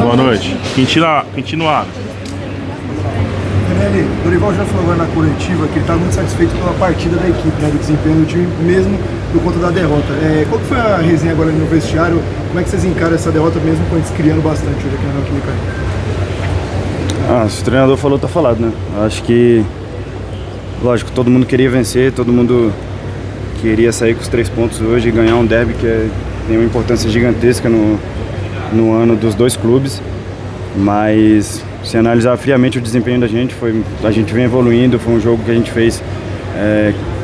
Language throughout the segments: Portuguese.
Boa noite. Continuar. Daniele, o Dorival já falou agora na coletiva que ele está muito satisfeito pela partida da equipe, né, do desempenho do time, mesmo por conta da derrota. Qual que foi a resenha agora no vestiário? Como é que vocês encaram essa derrota mesmo com eles criando bastante hoje aqui na Neoquímica? Se o treinador falou, tá falado, né? Acho que, lógico, todo mundo queria vencer, todo mundo queria sair com os 3 pontos hoje e ganhar um derby que tem uma importância gigantesca no ano dos dois clubes. Mas se analisar friamente o desempenho da gente, a gente vem evoluindo, foi um jogo que a gente fez,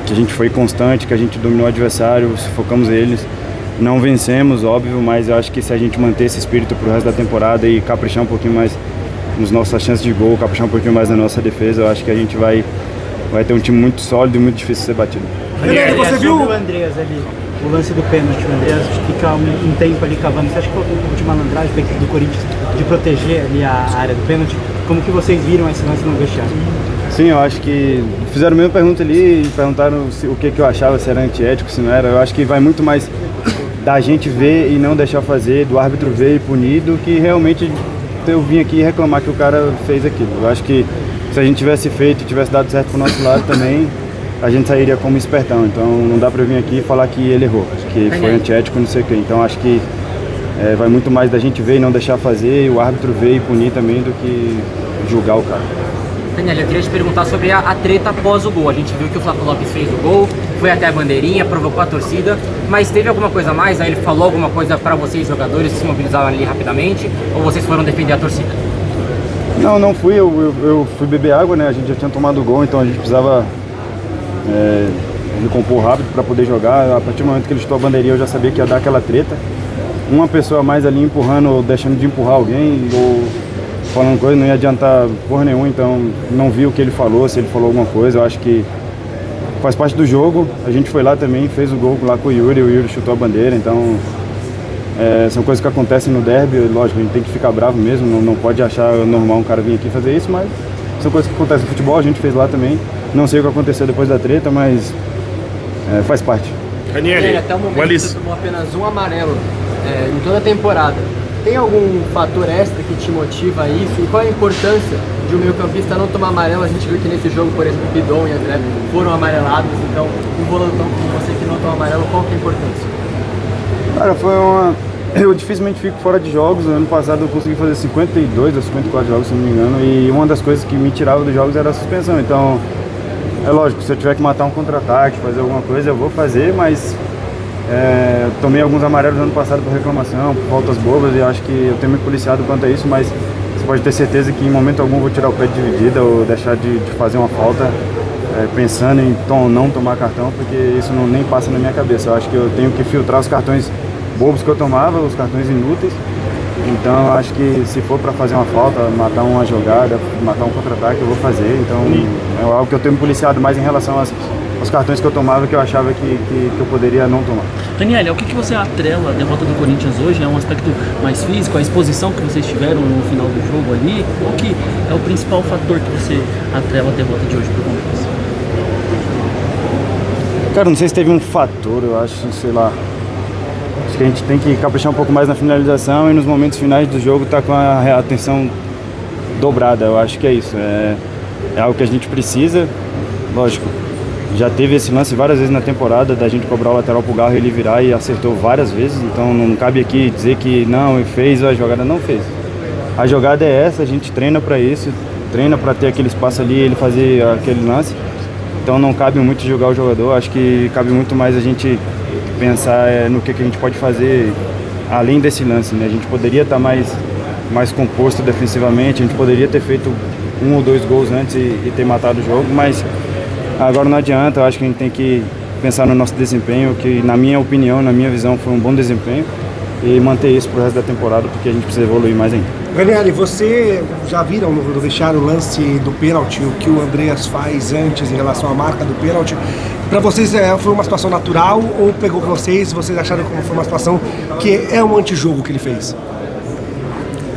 que a gente foi constante, que a gente dominou o adversário, focamos eles. Não vencemos, óbvio, mas eu acho que se a gente manter esse espírito pro resto da temporada e caprichar um pouquinho mais nas nossas chances de gol, caprichar um pouquinho mais na nossa defesa, eu acho que a gente vai ter um time muito sólido e muito difícil de ser batido. Você viu o Andreas ali, o lance do pênalti, o Andreas fica um tempo ali cavando. Você acha que foi um pouco de malandragem da equipe do Corinthians de proteger ali a área do pênalti? Como que vocês viram esse lance no vestiário? Sim, eu acho que fizeram a mesma pergunta ali e perguntaram o que eu achava, se era antiético, se não era. Eu acho que vai muito mais da gente ver e não deixar fazer, do árbitro ver e punir, do que realmente eu vim aqui reclamar que o cara fez aquilo. Eu acho que se a gente tivesse feito e tivesse dado certo pro nosso lado também, a gente sairia como espertão. Então não dá pra vir aqui e falar que ele errou, que foi antiético, não sei o quê. Então acho que vai muito mais da gente ver e não deixar fazer, e o árbitro ver e punir também, do que julgar o cara. Daniel, eu queria te perguntar sobre a treta após o gol. A gente viu que o Flávio Lopes fez o gol, foi até a bandeirinha, provocou a torcida, mas teve alguma coisa a mais? Aí ele falou alguma coisa para vocês, jogadores, que se mobilizaram ali rapidamente, ou vocês foram defender a torcida? Não fui, eu fui beber água, né? A gente já tinha tomado o gol, então a gente precisava recompor rápido para poder jogar. A partir do momento que ele estou a bandeirinha, eu já sabia que ia dar aquela treta. Uma pessoa a mais ali empurrando ou deixando de empurrar alguém, ou falando coisa, não ia adiantar porra nenhuma, então não vi o que ele falou, se ele falou alguma coisa. Eu acho que faz parte do jogo. A gente foi lá também, fez o gol lá com o Yuri chutou a bandeira, então são coisas que acontecem no derby. Lógico, a gente tem que ficar bravo mesmo, não pode achar normal um cara vir aqui fazer isso, mas são coisas que acontecem no futebol, a gente fez lá também. Não sei o que aconteceu depois da treta, mas faz parte. Daniele, até o momento você tomou apenas um amarelo em toda a temporada. Tem algum fator extra que te motiva a isso? E qual é a importância de um meio-campista não tomar amarelo? A gente viu que nesse jogo, por exemplo, Bidon e André foram amarelados. Então, um volantão como você que não toma amarelo, qual que é a importância? Cara, eu dificilmente fico fora de jogos. Ano passado eu consegui fazer 52 ou 54 jogos, se não me engano. E uma das coisas que me tirava dos jogos era a suspensão. Então, é lógico, se eu tiver que matar um contra-ataque, fazer alguma coisa, eu vou fazer, mas tomei alguns amarelos no ano passado por reclamação, por faltas bobas, e eu acho que eu tenho me policiado quanto a isso, mas você pode ter certeza que em momento algum eu vou tirar o pé de dividida ou deixar de fazer uma falta pensando em não tomar cartão, porque isso nem passa na minha cabeça. Eu acho que eu tenho que filtrar os cartões bobos que eu tomava, os cartões inúteis. Então eu acho que se for para fazer uma falta, matar uma jogada, matar um contra-ataque, eu vou fazer. Então é algo que eu tenho me policiado mais em relação aos cartões que eu tomava, que eu achava que eu poderia não tomar. Daniel, o que você atrela a derrota do Corinthians hoje? É um aspecto mais físico, a exposição que vocês tiveram no final do jogo ali? Qual que é o principal fator que você atrela a derrota de hoje para o Corinthians? Cara, não sei se teve um fator, eu acho, sei lá. Acho que a gente tem que caprichar um pouco mais na finalização e nos momentos finais do jogo tá com a atenção dobrada. Eu acho que é isso. É algo que a gente precisa, lógico. Já teve esse lance várias vezes na temporada da gente cobrar o lateral pro Garro e ele virar, e acertou várias vezes, então não cabe aqui dizer que não, ele fez a jogada, não fez. A jogada é essa, a gente treina para isso, treina para ter aquele espaço ali, ele fazer aquele lance, então não cabe muito julgar o jogador. Acho que cabe muito mais a gente pensar no que a gente pode fazer além desse lance, né? A gente poderia estar mais composto defensivamente, a gente poderia ter feito 1 ou 2 gols antes e ter matado o jogo, mas agora não adianta. Eu acho que a gente tem que pensar no nosso desempenho, que na minha opinião, na minha visão, foi um bom desempenho, e manter isso pro resto da temporada, porque a gente precisa evoluir mais ainda. Daniele, você já viram no vestiário o lance do pênalti, o que o Andreas faz antes em relação à marca do pênalti? Para vocês foi uma situação natural ou pegou vocês acharam que foi uma situação que é um antijogo que ele fez?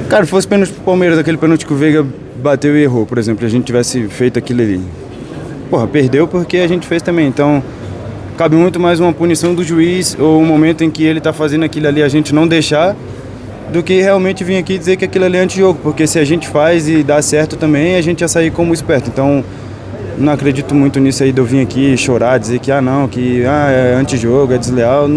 Cara, se fosse pênalti pro Palmeiras, aquele pênalti que o Veiga bateu e errou, por exemplo, a gente tivesse feito aquilo ali. Porra, perdeu porque a gente fez também, então cabe muito mais uma punição do juiz ou um momento em que ele tá fazendo aquilo ali, a gente não deixar, do que realmente vir aqui dizer que aquilo ali é antijogo, porque se a gente faz e dá certo também, a gente ia sair como esperto. Então, não acredito muito nisso aí de eu vir aqui chorar, dizer que é antijogo, é desleal.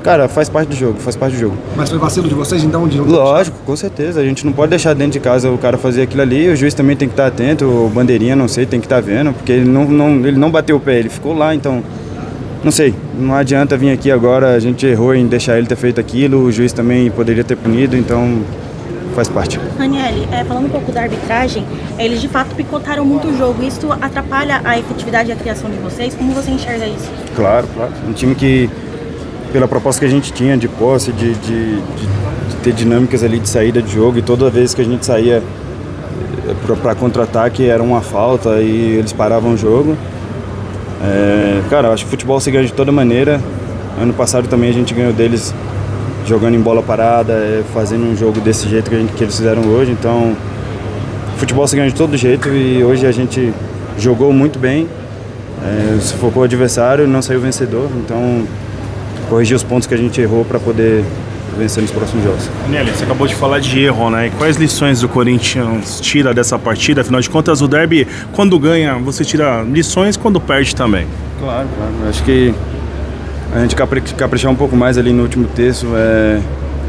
Cara, faz parte do jogo, faz parte do jogo. Mas foi vacilo de vocês, então? Lógico, com certeza. A gente não pode deixar dentro de casa o cara fazer aquilo ali, o juiz também tem que estar atento, o bandeirinha, não sei, tem que estar vendo, porque ele não bateu o pé, ele ficou lá, então... Não sei, não adianta vir aqui agora, a gente errou em deixar ele ter feito aquilo, o juiz também poderia ter punido, então faz parte. Ranieri, falando um pouco da arbitragem, eles de fato picotaram muito o jogo. Isso atrapalha a efetividade e a criação de vocês? Como você enxerga isso? Claro. Um time que, pela proposta que a gente tinha de posse, de ter dinâmicas ali de saída de jogo, e toda vez que a gente saía para contra-ataque era uma falta e eles paravam o jogo. Cara, eu acho que o futebol se ganha de toda maneira. Ano passado também a gente ganhou deles jogando em bola parada, fazendo um jogo desse jeito que eles fizeram hoje. Então, o futebol se ganha de todo jeito e hoje a gente jogou muito bem, sufocou o adversário, não saiu vencedor. Então, corrigir os pontos que a gente errou para poder vencer nos próximos jogos. Daniel, você acabou de falar de erro, né? E quais lições o Corinthians tira dessa partida? Afinal de contas, o derby, quando ganha, você tira lições, quando perde também. Claro. Acho que a gente caprichar um pouco mais ali no último terço,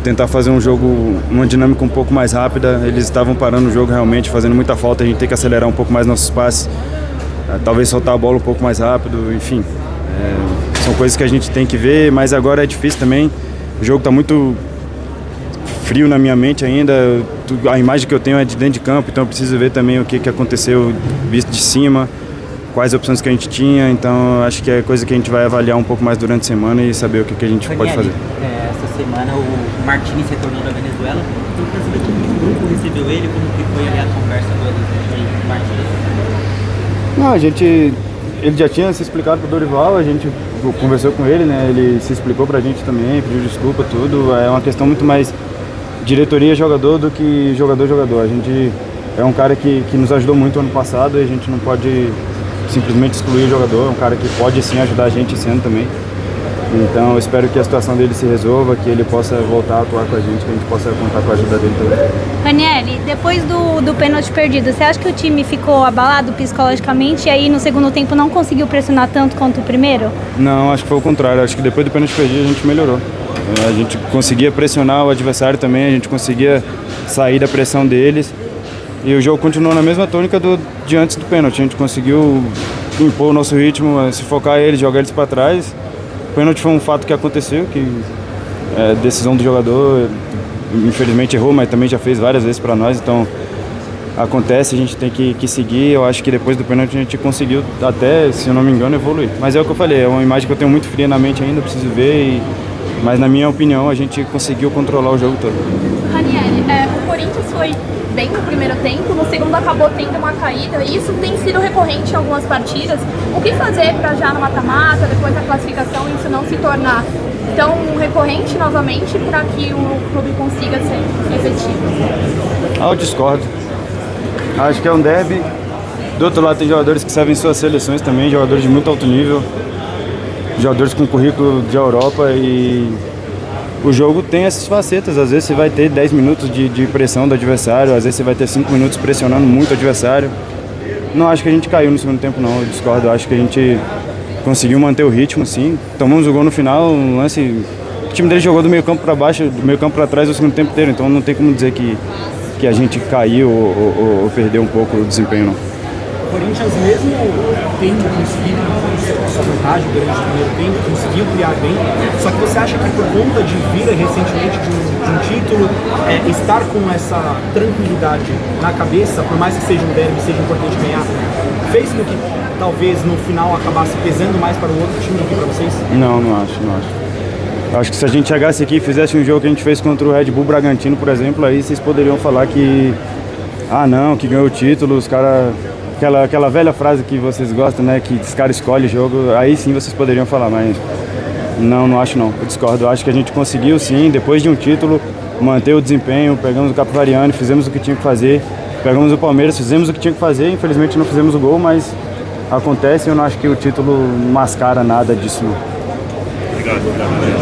tentar fazer um jogo, uma dinâmica um pouco mais rápida. Eles estavam parando o jogo realmente, fazendo muita falta, a gente tem que acelerar um pouco mais nossos passes, talvez soltar a bola um pouco mais rápido, enfim. São coisas que a gente tem que ver, mas agora é difícil também. O jogo está muito frio na minha mente ainda, a imagem que eu tenho é de dentro de campo, então eu preciso ver também o que aconteceu visto de cima, quais opções que a gente tinha, então acho que é coisa que a gente vai avaliar um pouco mais durante a semana e saber o que a gente pode fazer. Essa semana o Martins retornou da Venezuela, então eu quero saber como o grupo recebeu ele, como que foi ali a conversa do Martins. Não, ele já tinha se explicado pro Dorival, a gente conversou com ele, né? Ele se explicou pra gente também, pediu desculpa, tudo. É uma questão muito mais diretoria-jogador do que jogador-jogador. A gente é um cara que nos ajudou muito ano passado e a gente não pode simplesmente excluir o jogador. É um cara que pode sim ajudar a gente esse ano também. Então eu espero que a situação dele se resolva, que ele possa voltar a atuar com a gente possa contar com a ajuda dele também. Ranieri, depois do pênalti perdido, você acha que o time ficou abalado psicologicamente e aí no segundo tempo não conseguiu pressionar tanto quanto o primeiro? Não, acho que foi o contrário. Acho que depois do pênalti perdido a gente melhorou. A gente conseguia pressionar o adversário também, a gente conseguia sair da pressão deles. E o jogo continuou na mesma tônica de antes do pênalti. A gente conseguiu impor o nosso ritmo, se focar eles, jogar eles para trás. O pênalti foi um fato que aconteceu, que é decisão do jogador, infelizmente errou, mas também já fez várias vezes para nós, então acontece, a gente tem que seguir. Eu acho que depois do pênalti a gente conseguiu até, se eu não me engano, evoluir. Mas é o que eu falei, é uma imagem que eu tenho muito fria na mente ainda, preciso ver, mas na minha opinião a gente conseguiu controlar o jogo todo. Ranieri, o Corinthians foi bem no primeiro tempo, no segundo acabou tendo uma caída e isso tem sido recorrente em algumas partidas. O que fazer para já no mata-mata, depois da classificação, isso não se tornar tão recorrente novamente para que o clube consiga ser efetivo? Eu discordo. Acho que é um derby. Do outro lado tem jogadores que servem suas seleções também, jogadores de muito alto nível, jogadores com currículo de Europa e o jogo tem essas facetas. Às vezes você vai ter 10 minutos de pressão do adversário, às vezes você vai ter 5 minutos pressionando muito o adversário. Não acho que a gente caiu no segundo tempo não, eu discordo. Eu acho que a gente conseguiu manter o ritmo, sim. Tomamos o gol no final, um lance... O time dele jogou do meio campo para baixo, do meio campo para trás o segundo tempo inteiro, então não tem como dizer que a gente caiu ou perdeu um pouco o desempenho não. O Corinthians, mesmo tendo conseguido a sua vantagem durante o primeiro tempo, conseguiu criar bem, só que você acha que por conta de vir recentemente de um título, estar com essa tranquilidade na cabeça, por mais que seja um derby, seja importante ganhar, fez com que talvez no final acabasse pesando mais para o outro time do que para vocês? Não acho. Acho que se a gente chegasse aqui e fizesse um jogo que a gente fez contra o Red Bull Bragantino, por exemplo, aí vocês poderiam falar que que ganhou o título, os caras... Aquela velha frase que vocês gostam, né? Que os caras escolhem o jogo, aí sim vocês poderiam falar, mas não acho não. Eu discordo, eu acho que a gente conseguiu sim, depois de um título, manter o desempenho, pegamos o Capivariano, fizemos o que tinha que fazer, pegamos o Palmeiras, fizemos o que tinha que fazer, infelizmente não fizemos o gol, mas acontece, eu não acho que o título mascara nada disso não. Obrigado.